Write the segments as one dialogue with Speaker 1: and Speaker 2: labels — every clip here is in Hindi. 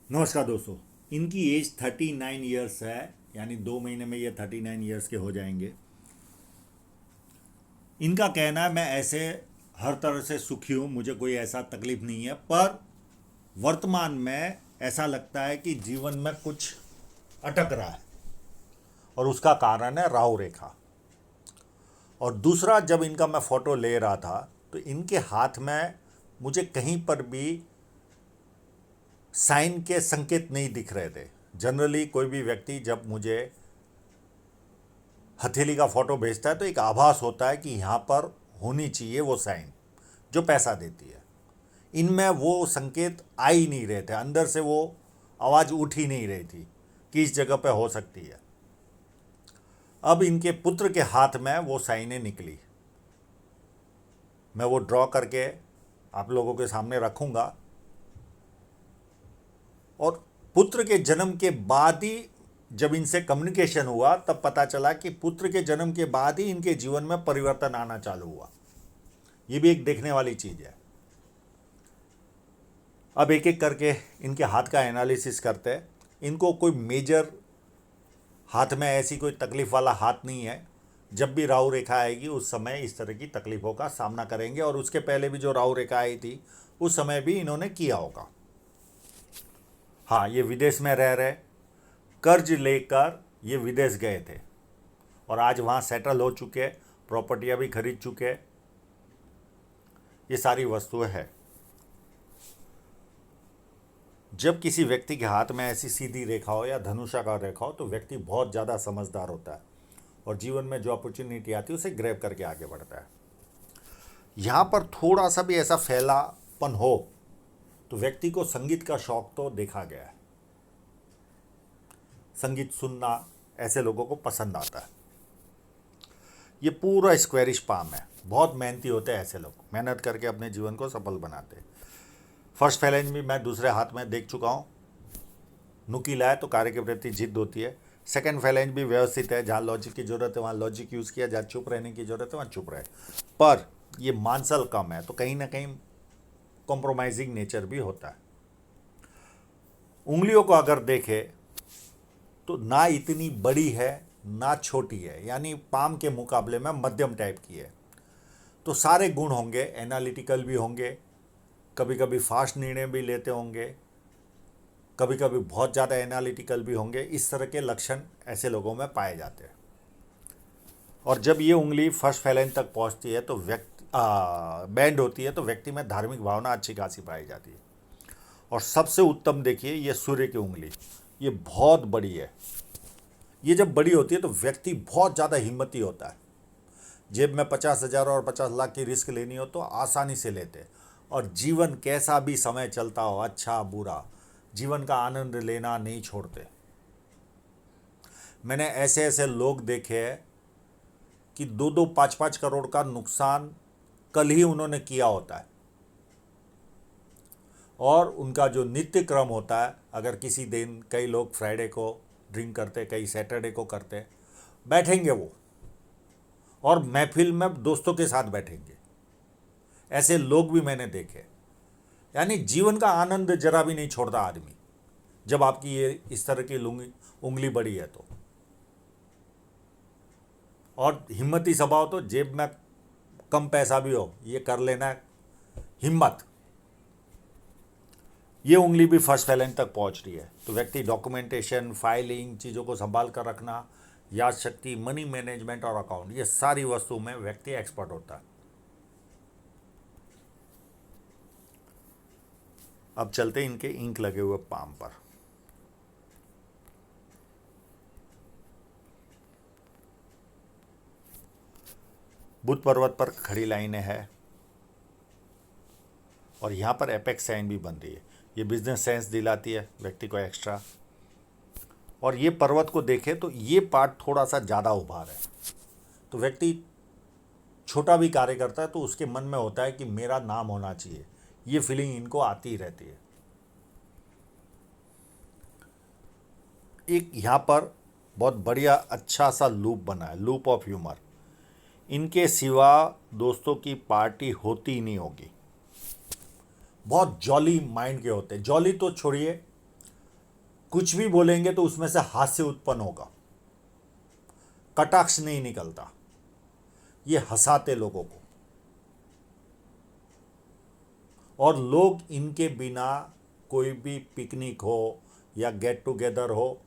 Speaker 1: नमस्कार दोस्तों। इनकी एज 39 ईयर्स है, यानी 2 महीने में ये 39 ईयर्स के हो जाएंगे। इनका कहना है मैं ऐसे हर तरह से सुखी हूँ, मुझे कोई ऐसा तकलीफ नहीं है, पर वर्तमान में ऐसा लगता है कि जीवन में कुछ अटक रहा है और उसका कारण है राहु रेखा। और दूसरा, जब इनका मैं फ़ोटो ले रहा था तो इनके हाथ में मुझे कहीं पर भी साइन के संकेत नहीं दिख रहे थे। जनरली कोई भी व्यक्ति जब मुझे हथेली का फोटो भेजता है तो एक आभास होता है कि यहाँ पर होनी चाहिए वो साइन जो पैसा देती है। इनमें वो संकेत आ ही नहीं रहे थे, अंदर से वो आवाज़ उठ ही नहीं रही थी कि इस जगह पे हो सकती है। अब इनके पुत्र के हाथ में वो साइनें निकली। मैं वो ड्रॉ करके आप लोगों के सामने रखूँगा। और पुत्र के जन्म के बाद ही जब इनसे कम्युनिकेशन हुआ तब पता चला कि पुत्र के जन्म के बाद ही इनके जीवन में परिवर्तन आना चालू हुआ। ये भी एक देखने वाली चीज़ है। अब एक एक करके इनके हाथ का एनालिसिस करते हैं। इनको कोई मेजर हाथ में ऐसी कोई तकलीफ वाला हाथ नहीं है। जब भी राहु रेखा आएगी उस समय इस तरह की तकलीफ़ों का सामना करेंगे, और उसके पहले भी जो राहु रेखा आई थी उस समय भी इन्होंने किया होगा। हाँ, ये विदेश में रह रहे, कर्ज लेकर ये विदेश गए थे और आज वहाँ सेटल हो चुके, प्रॉपर्टियाँ भी खरीद चुके। ये सारी वस्तुएं हैं। जब किसी व्यक्ति के हाथ में ऐसी सीधी रेखा हो या धनुषाकार रेखा हो तो व्यक्ति बहुत ज़्यादा समझदार होता है और जीवन में जो अपॉर्चुनिटी आती है उसे ग्रैब करके आगे बढ़ता है। यहाँ पर थोड़ा सा भी ऐसा फैलापन हो तो व्यक्ति को संगीत का शौक तो देखा गया है। संगीत सुनना ऐसे लोगों को पसंद आता है। ये पूरा स्क्वेरिश पाम है। बहुत मेहनती होते हैं ऐसे लोग, मेहनत करके अपने जीवन को सफल बनाते हैं। फर्स्ट फैलेंज भी मैं दूसरे हाथ में देख चुका हूँ। नुकीला है तो कार्य के प्रति जिद होती है। सेकंड फैलेंज भी व्यवस्थित है, जहाँ लॉजिक की ज़रूरत है वहाँ लॉजिक यूज़ किया, जहाँ चुप रहने की ज़रूरत है वहाँ चुप रहे। पर ये मांसल कम है तो कहीं ना कहीं कॉम्प्रोमाइजिंग नेचर भी होता है। उंगलियों को अगर देखें तो ना इतनी बड़ी है ना छोटी है, यानी पाम के मुकाबले में मध्यम टाइप की है। तो सारे गुण होंगे, एनालिटिकल भी होंगे, कभी कभी फास्ट निर्णय भी लेते होंगे, कभी कभी बहुत ज़्यादा एनालिटिकल भी होंगे। इस तरह के लक्षण ऐसे लोगों में पाए जाते हैं। और जब ये उंगली फर्स्ट फैलेंज तक पहुंचती है तो व्यक्ति बैंड होती है तो व्यक्ति में धार्मिक भावना अच्छी खासी पाई जाती है। और सबसे उत्तम देखिए, ये सूर्य की उंगली, ये बहुत बड़ी है। ये जब बड़ी होती है तो व्यक्ति बहुत ज़्यादा हिम्मती होता है। जेब में 50,000 और 50 लाख की रिस्क लेनी हो तो आसानी से लेते। और जीवन कैसा भी समय चलता हो, अच्छा बुरा, जीवन का आनंद लेना नहीं छोड़ते। मैंने ऐसे ऐसे लोग देखे हैं कि 2-2, 5-5 करोड़ का नुकसान कल ही उन्होंने किया होता है। और उनका जो नित्य क्रम होता है, अगर किसी दिन कई लोग फ्राइडे को ड्रिंक करते, कई सैटरडे को करते, बैठेंगे वो और महफिल में दोस्तों के साथ बैठेंगे। ऐसे लोग भी मैंने देखे। यानी जीवन का आनंद जरा भी नहीं छोड़ता आदमी, जब आपकी ये इस तरह की उंगली बड़ी है तो। और हिम्मती स्वभाव तो जेब में कम पैसा भी हो ये कर लेना है, हिम्मत। ये उंगली भी फर्स्ट फैलेंज तक पहुंच रही है तो व्यक्ति डॉक्यूमेंटेशन, फाइलिंग, चीज़ों को संभाल कर रखना, याद शक्ति, मनी मैनेजमेंट और अकाउंट, ये सारी वस्तु में व्यक्ति एक्सपर्ट होता है। अब चलते इनके इंक लगे हुए पाम पर। बुध पर्वत पर खड़ी लाइनें हैं और यहाँ पर एपेक्स साइन भी बन रही है। ये बिजनेस सेंस दिलाती है व्यक्ति को एक्स्ट्रा। और ये पर्वत को देखें तो ये पार्ट थोड़ा सा ज़्यादा उभार है तो व्यक्ति छोटा भी कार्य करता है तो उसके मन में होता है कि मेरा नाम होना चाहिए। ये फीलिंग इनको आती ही रहती है। एक यहाँ पर बहुत बढ़िया अच्छा सा लूप बना है, लूप ऑफ ह्यूमर। इनके सिवा दोस्तों की पार्टी होती ही नहीं होगी। बहुत जॉली माइंड के होते हैं। जॉली तो छोड़िए, कुछ भी बोलेंगे तो उसमें से हास्य उत्पन्न होगा, कटाक्ष नहीं निकलता। ये हंसाते लोगों को, और लोग इनके बिना कोई भी पिकनिक हो या गेट टुगेदर हो,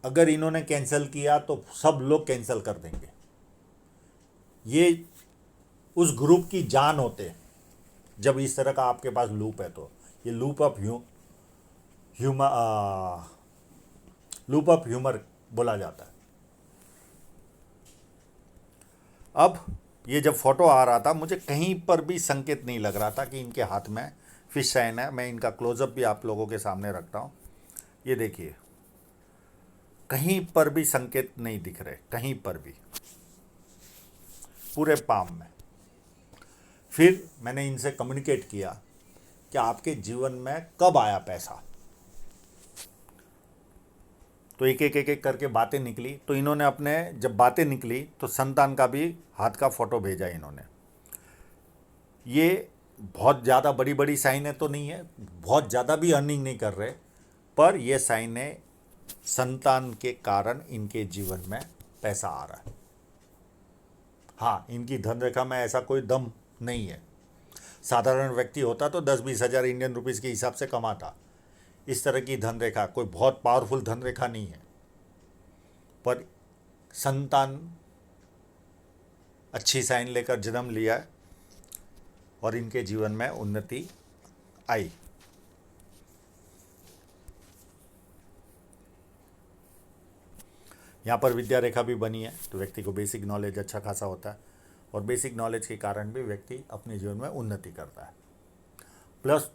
Speaker 1: अगर इन्होंने कैंसिल किया तो सब लोग कैंसिल कर देंगे। ये उस ग्रुप की जान होते हैं जब इस तरह का आपके पास लूप है। तो ये लूप ऑफ ह्यूमर बोला जाता है। अब ये जब फोटो आ रहा था, मुझे कहीं पर भी संकेत नहीं लग रहा था कि इनके हाथ में फिश साइन है। मैं इनका क्लोजअप भी आप लोगों के सामने रखता हूँ। ये देखिए, कहीं पर भी संकेत नहीं दिख रहे, कहीं पर भी, पूरे पाम में। फिर मैंने इनसे कम्युनिकेट किया कि आपके जीवन में कब आया पैसा। तो एक एक एक एक करके बातें निकली। तो इन्होंने अपने जब बातें निकली तो संतान का भी हाथ का फोटो भेजा इन्होंने। ये बहुत ज़्यादा बड़ी बड़ी साइनें तो नहीं है, बहुत ज़्यादा भी अर्निंग नहीं कर रहे, पर ये साइनें संतान के कारण इनके जीवन में पैसा आ रहा है। हाँ, इनकी धन रेखा में ऐसा कोई दम नहीं है। साधारण व्यक्ति होता तो 10-20 हज़ार इंडियन रुपीज़ के हिसाब से कमाता। इस तरह की धन रेखा कोई बहुत पावरफुल धन रेखा नहीं है, पर संतान अच्छी साइन लेकर जन्म लिया है और इनके जीवन में उन्नति आई। यहाँ पर विद्या रेखा भी बनी है, तो व्यक्ति को बेसिक नॉलेज अच्छा खासा होता है, और बेसिक नॉलेज के कारण भी व्यक्ति अपने जीवन में उन्नति करता है। प्लस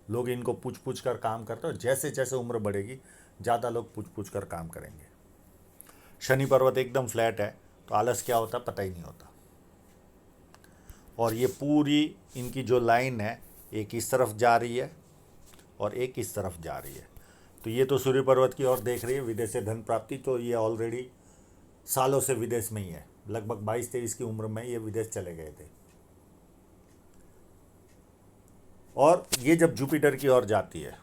Speaker 1: लोग इनको पूछ पूछ कर काम करते हैं, और जैसे जैसे उम्र बढ़ेगी ज़्यादा लोग पूछ पूछ कर काम करेंगे। शनि पर्वत एकदम फ्लैट है, तो आलस क्या होता है पता ही नहीं होता। और ये पूरी इनकी जो लाइन है, एक इस तरफ जा रही है और एक इस तरफ जा रही है। तो ये तो सूर्य पर्वत की ओर देख रही है, विदेश से धन प्राप्ति। तो ये ऑलरेडी सालों से विदेश में ही है, लगभग 22-23 की उम्र में ये विदेश चले गए थे। और ये जब जुपिटर की ओर जाती है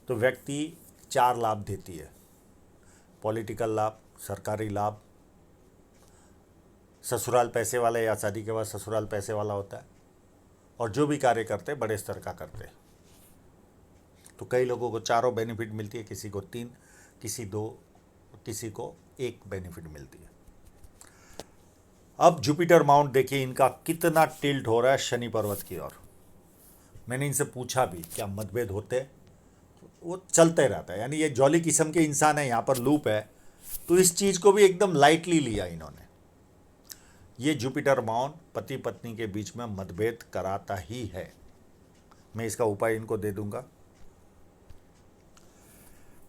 Speaker 1: तो व्यक्ति 4 लाभ देती है: पॉलिटिकल लाभ, सरकारी लाभ, ससुराल पैसे वाला या शादी के बाद ससुराल पैसे वाला होता है, और जो भी कार्य करते बड़े स्तर का करते। तो कई लोगों को चारों बेनिफिट मिलती है, किसी को 3, किसी 2, किसी को 1 बेनिफिट मिलती है। अब जुपिटर माउंट देखिए इनका कितना टिल्ट हो रहा है शनि पर्वत की ओर। मैंने इनसे पूछा भी क्या मतभेद होते, वो चलते रहता है। यानी ये जॉली किस्म के इंसान है, यहाँ पर लूप है, तो इस चीज़ को भी एकदम लाइटली लिया इन्होंने। ये जुपिटर माउंट पति पत्नी के बीच में मतभेद कराता ही है। मैं इसका उपाय इनको दे दूंगा।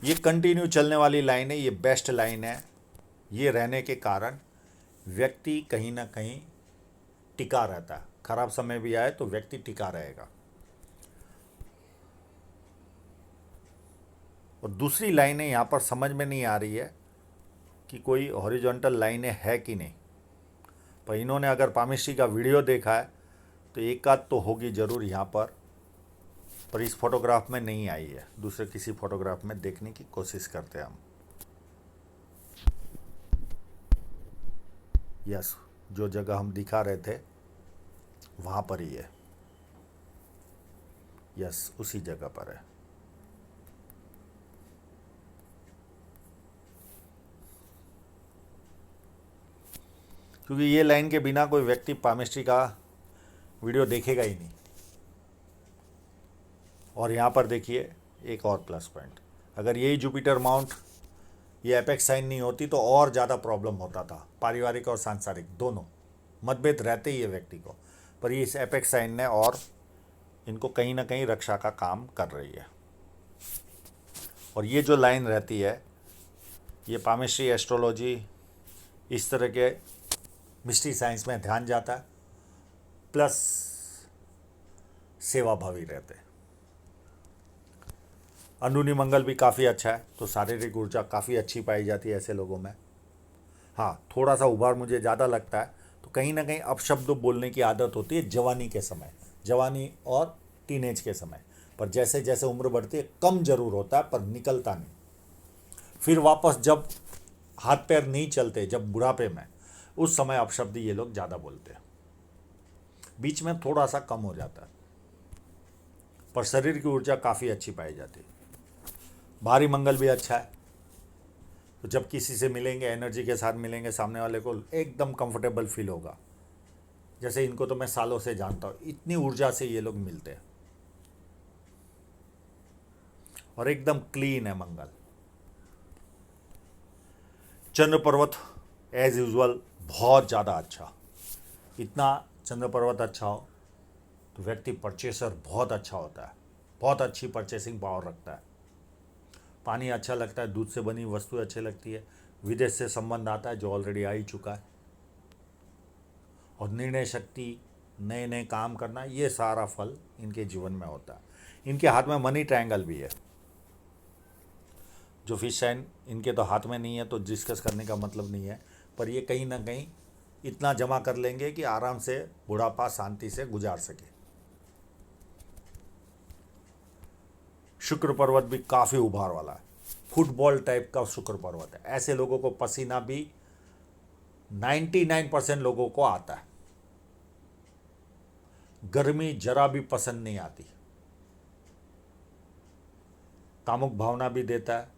Speaker 1: ये कंटिन्यू चलने वाली लाइन है, ये बेस्ट लाइन है। ये रहने के कारण व्यक्ति कहीं ना कहीं टिका रहता है। खराब समय भी आए तो व्यक्ति टिका रहेगा। और दूसरी लाइनें यहाँ पर समझ में नहीं आ रही है कि कोई हॉरिजॉन्टल लाइनें है कि नहीं, पर इन्होंने अगर पामिस्ट्री का वीडियो देखा है तो एक आध तो होगी ज़रूर यहाँ पर इस फोटोग्राफ में नहीं आई है। दूसरे किसी फोटोग्राफ में देखने की कोशिश करते हैं हम। यस, जो जगह हम दिखा रहे थे वहाँ पर ही है। यस, उसी जगह पर है। क्योंकि ये लाइन के बिना कोई व्यक्ति पामिस्ट्री का वीडियो देखेगा ही नहीं। और यहाँ पर देखिए एक और प्लस पॉइंट, अगर यही जुपिटर माउंट ये एपेक्स साइन नहीं होती तो और ज़्यादा प्रॉब्लम होता था। पारिवारिक और सांसारिक दोनों मतभेद रहते ही है व्यक्ति को, पर ये इस एपेक्स साइन ने और इनको कहीं ना कहीं रक्षा का काम कर रही है। और ये जो लाइन रहती है, ये पामिस्ट्री, एस्ट्रोलॉजी, इस तरह के मिस्ट्री साइंस में ध्यान जाता है, प्लस सेवाभावी रहते हैं। अंदरूनी मंगल भी काफ़ी अच्छा है, तो शारीरिक ऊर्जा काफ़ी अच्छी पाई जाती है ऐसे लोगों में। हाँ, थोड़ा सा उभार मुझे ज़्यादा लगता है, तो कहीं ना कहीं अपशब्द बोलने की आदत होती है जवानी के समय, जवानी और टीनेज के समय, पर जैसे जैसे उम्र बढ़ती है कम जरूर होता है, पर निकलता नहीं। फिर वापस जब हाथ पैर नहीं चलते, जब बुढ़ापे में, उस समय अपशब्द ये लोग ज़्यादा बोलते हैं। बीच में थोड़ा सा कम हो जाता है, पर शरीर की ऊर्जा काफ़ी अच्छी पाई जाती है। भारी मंगल भी अच्छा है। तो जब किसी से मिलेंगे, एनर्जी के साथ मिलेंगे, सामने वाले को एकदम कंफर्टेबल फील होगा। जैसे इनको तो मैं सालों से जानता हूँ, इतनी ऊर्जा से ये लोग मिलते हैं, और एकदम क्लीन है मंगल। चंद्र पर्वत एज यूजुअल बहुत ज़्यादा अच्छा। इतना चंद्र पर्वत अच्छा हो तो व्यक्ति परचेसर बहुत अच्छा होता है, बहुत अच्छी परचेसिंग पावर रखता है। पानी अच्छा लगता है, दूध से बनी वस्तु अच्छी लगती है, विदेश से संबंध आता है जो ऑलरेडी आ ही चुका है, और निर्णय शक्ति, नए नए काम करना, ये सारा फल इनके जीवन में होता है। इनके हाथ में मनी ट्रायंगल भी है। जो फिश साइन इनके तो हाथ में नहीं है तो डिस्कस करने का मतलब नहीं है, पर ये कहीं ना कहीं इतना जमा कर लेंगे कि आराम से बुढ़ापा शांति से गुजार सके। शुक्र पर्वत भी काफ़ी उभार वाला है, फुटबॉल टाइप का शुक्र पर्वत है। ऐसे लोगों को पसीना भी 99% लोगों को आता है। गर्मी जरा भी पसंद नहीं आती। कामुक भावना भी देता है,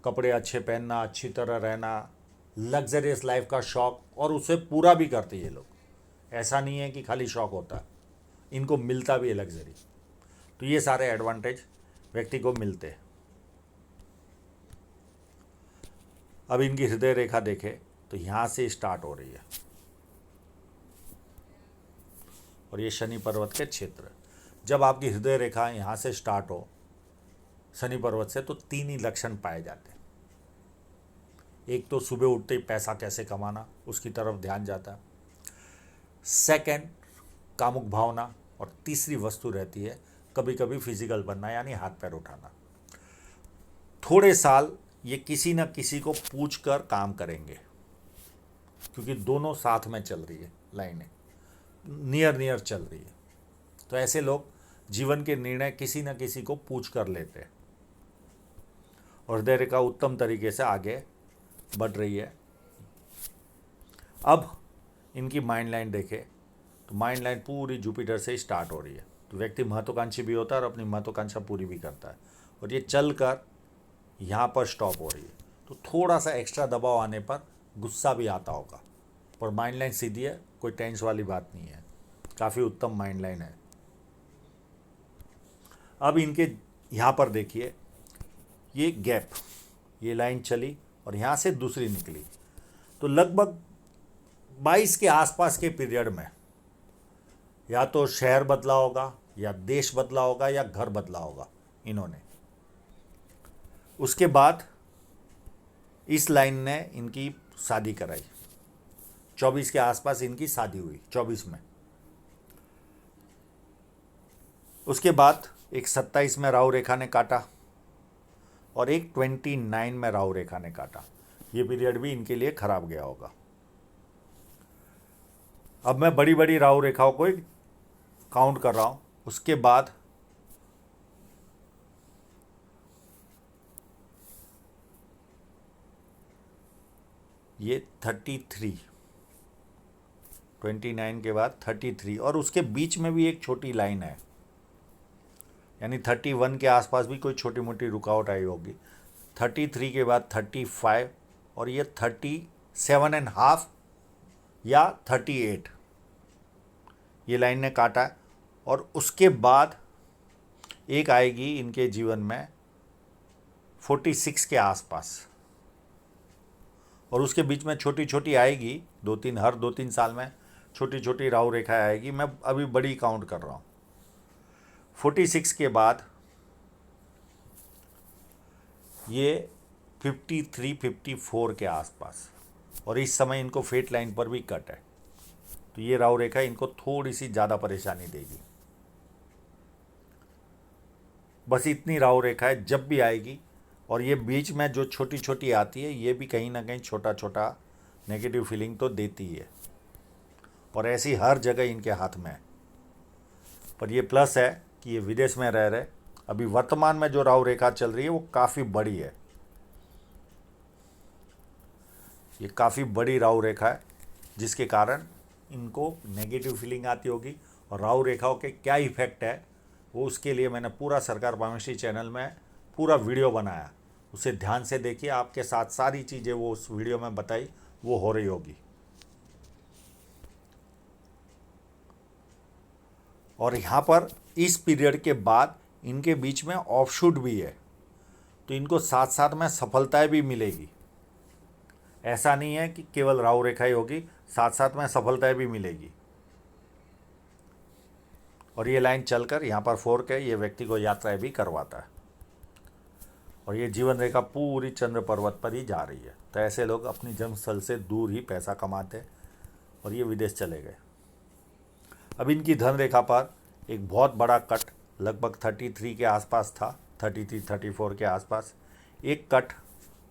Speaker 1: कपड़े अच्छे पहनना, अच्छी तरह रहना, लग्जरियस लाइफ का शौक, और उसे पूरा भी करते ये लोग। ऐसा नहीं है कि खाली शौक होता है, इनको मिलता भी है लग्जरी। तो ये सारे एडवांटेज व्यक्ति को मिलते हैं। अब इनकी हृदय रेखा देखें तो यहाँ से स्टार्ट हो रही है, और ये शनि पर्वत के क्षेत्र। जब आपकी हृदय रेखा यहाँ से स्टार्ट हो शनि पर्वत से, तो 3 ही लक्षण पाए जाते हैं। एक तो सुबह उठते ही पैसा कैसे कमाना, उसकी तरफ ध्यान जाता है। सेकंड, कामुक भावना, और तीसरी वस्तु रहती है कभी कभी फिजिकल बनना, यानी हाथ पैर उठाना। थोड़े साल ये किसी न किसी को पूछ कर काम करेंगे, क्योंकि दोनों साथ में चल रही है, लाइनें नियर नियर चल रही है। तो ऐसे लोग जीवन के निर्णय किसी न किसी को पूछ कर लेते हैं, और हृदय रेखा उत्तम तरीके से आगे बढ़ रही है। अब इनकी माइंड लाइन देखें तो माइंड लाइन पूरी जुपिटर से स्टार्ट हो रही है। तो व्यक्ति महत्वाकांक्षी भी होता है और अपनी महत्वाकांक्षा पूरी भी करता है, और ये चल कर यहाँ पर स्टॉप हो रही है। तो थोड़ा सा एक्स्ट्रा दबाव आने पर गुस्सा भी आता होगा, पर माइंड लाइन सीधी है, कोई टेंस वाली बात नहीं है, काफ़ी उत्तम माइंड लाइन है। अब इनके यहाँ पर देखिए, ये गैप, ये लाइन चली और यहाँ से दूसरी निकली, तो लगभग 22 के आसपास के पीरियड में या तो शहर बदला होगा, या देश बदला होगा, या घर बदला होगा इन्होंने। उसके बाद इस लाइन ने इनकी शादी कराई, 24 के आसपास इनकी शादी हुई, 24 में। उसके बाद एक 27 में राहु रेखा ने काटा, और एक 29 में राहु रेखा ने काटा। ये पीरियड भी इनके लिए खराब गया होगा। अब मैं बड़ी बड़ी राहु रेखाओं को काउंट कर रहा हूँ। उसके बाद ये 33, 29 के बाद 33, और उसके बीच में भी एक छोटी लाइन है, यानी 31 के आसपास भी कोई छोटी मोटी रुकावट आई होगी। 33 के बाद 35, और ये 37.5 या 38, ये लाइन ने काटा है। और उसके बाद एक आएगी इनके जीवन में 46 के आसपास, और उसके बीच में छोटी छोटी आएगी, हर 2-3 साल में छोटी छोटी राहु रेखा आएगी। मैं अभी बड़ी काउंट कर रहा हूँ। 46 के बाद ये 53-54 के आसपास, और इस समय इनको फेट लाइन पर भी कट है। तो ये राहु रेखा इनको थोड़ी सी ज़्यादा परेशानी देगी। बस इतनी राहु रेखा है, जब भी आएगी, और ये बीच में जो छोटी छोटी आती है, ये भी कहीं ना कहीं छोटा छोटा नेगेटिव फीलिंग तो देती है, और ऐसी हर जगह इनके हाथ में है। पर ये प्लस है कि ये विदेश में रह रहे। अभी वर्तमान में जो राहु रेखा चल रही है वो काफ़ी बड़ी है, ये काफ़ी बड़ी राहु रेखा है, जिसके कारण इनको नेगेटिव फीलिंग आती होगी। और राहु रेखाओं के क्या इफेक्ट है वो, उसके लिए मैंने पूरा सरकार पारमेश्वरी चैनल में पूरा वीडियो बनाया, उसे ध्यान से देखिए। आपके साथ सारी चीज़ें वो उस वीडियो में बताई वो हो रही होगी। और यहाँ पर इस पीरियड के बाद इनके बीच में ऑफशूट भी है, तो इनको साथ साथ में सफलताएं भी मिलेगी। ऐसा नहीं है कि केवल राहु रेखा ही होगी, साथ साथ में सफलताएं भी मिलेगी। और ये लाइन चलकर यहाँ पर फोर के ये व्यक्ति को यात्राएं भी करवाता है। और ये जीवन रेखा पूरी चंद्र पर्वत पर ही जा रही है। तो ऐसे लोग अपनी जन्मस्थल से दूर ही पैसा कमाते और ये विदेश चले गए। अब इनकी धन रेखा पर एक बहुत बड़ा कट लगभग 33 के आसपास था, 33-34 के आसपास एक कट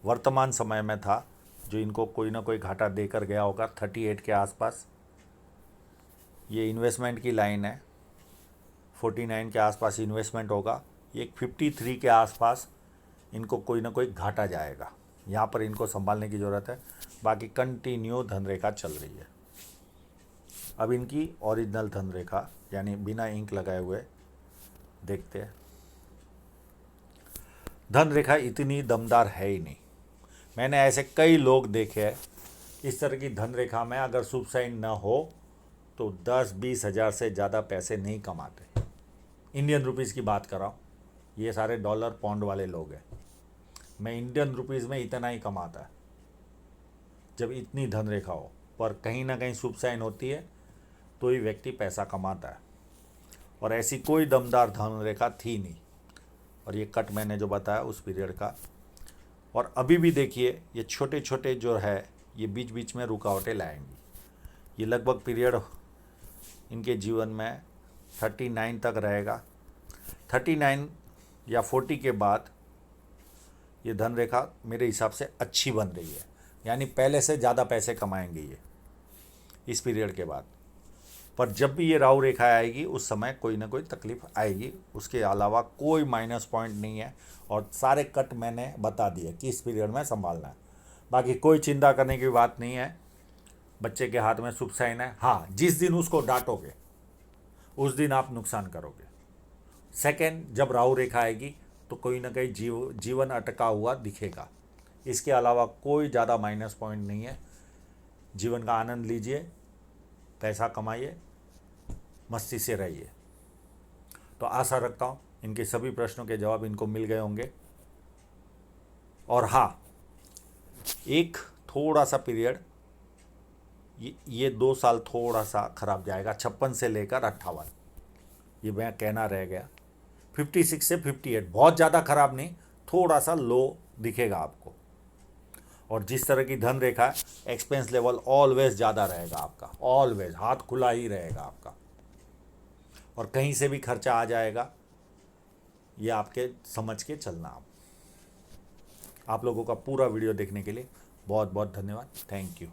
Speaker 1: वर्तमान समय में था, जो इनको कोई ना कोई घाटा देकर गया होगा। 38 के आसपास ये इन्वेस्टमेंट की लाइन है, 49 के आसपास इन्वेस्टमेंट होगा। ये 53 के आसपास इनको कोई ना कोई घाटा जाएगा, यहाँ पर इनको संभालने की ज़रूरत है। बाकी कंटिन्यू धन रेखा चल रही है। अब इनकी ओरिजिनल धन रेखा यानी बिना इंक लगाए हुए देखते हैं। धन रेखा इतनी दमदार है ही नहीं। मैंने ऐसे कई लोग देखे हैं, इस तरह की धन रेखा में अगर शुभ साइन न हो तो 10-20 हज़ार से ज़्यादा पैसे नहीं कमाते। इंडियन रुपीज़ की बात कर रहा हूँ, ये सारे डॉलर पौंड वाले लोग हैं। मैं इंडियन रुपीज़ में इतना ही कमाता है जब इतनी धन रेखा हो, पर कहीं ना कहीं शुभ साइन होती है तो ही व्यक्ति पैसा कमाता है। और ऐसी कोई दमदार धन रेखा थी नहीं। और ये कट मैंने जो बताया उस पीरियड का। और अभी भी देखिए ये छोटे छोटे जो है ये बीच बीच में रुकावटें लाएंगी। ये लगभग पीरियड इनके जीवन में 39 तक रहेगा। 39 या 40 के बाद ये धन रेखा मेरे हिसाब से अच्छी बन रही है, यानी पहले से ज़्यादा पैसे कमाएंगे ये इस पीरियड के बाद। पर जब भी ये राहु रेखा आएगी उस समय कोई ना कोई तकलीफ आएगी, उसके अलावा कोई माइनस पॉइंट नहीं है। और सारे कट मैंने बता दिए कि इस पीरियड में संभालना है। बाकी कोई चिंता करने की बात नहीं है। बच्चे के हाथ में शुभ साइन है, हाँ, जिस दिन उसको डांटोगे उस दिन आप नुकसान करोगे। सेकेंड, जब राहु रेखा आएगी तो कोई ना कहीं जीवन अटका हुआ दिखेगा। इसके अलावा कोई ज़्यादा माइनस पॉइंट नहीं है। जीवन का आनंद लीजिए, पैसा कमाइए, मस्ती से रहिए। तो आशा रखता हूँ इनके सभी प्रश्नों के जवाब इनको मिल गए होंगे। और हाँ, एक थोड़ा सा पीरियड ये 2 साल थोड़ा सा खराब जाएगा, 56 से लेकर 58, ये मैं कहना रह गया। 56 से 58 बहुत ज़्यादा खराब नहीं, थोड़ा सा लो दिखेगा आपको। और जिस तरह की धन रेखा है, एक्सपेंस लेवल ऑलवेज ज़्यादा रहेगा आपका, ऑलवेज हाथ खुला ही रहेगा आपका। और कहीं से भी खर्चा आ जाएगा, ये आपके समझ के चलना। आप लोगों का पूरा वीडियो देखने के लिए बहुत बहुत धन्यवाद। Thank you.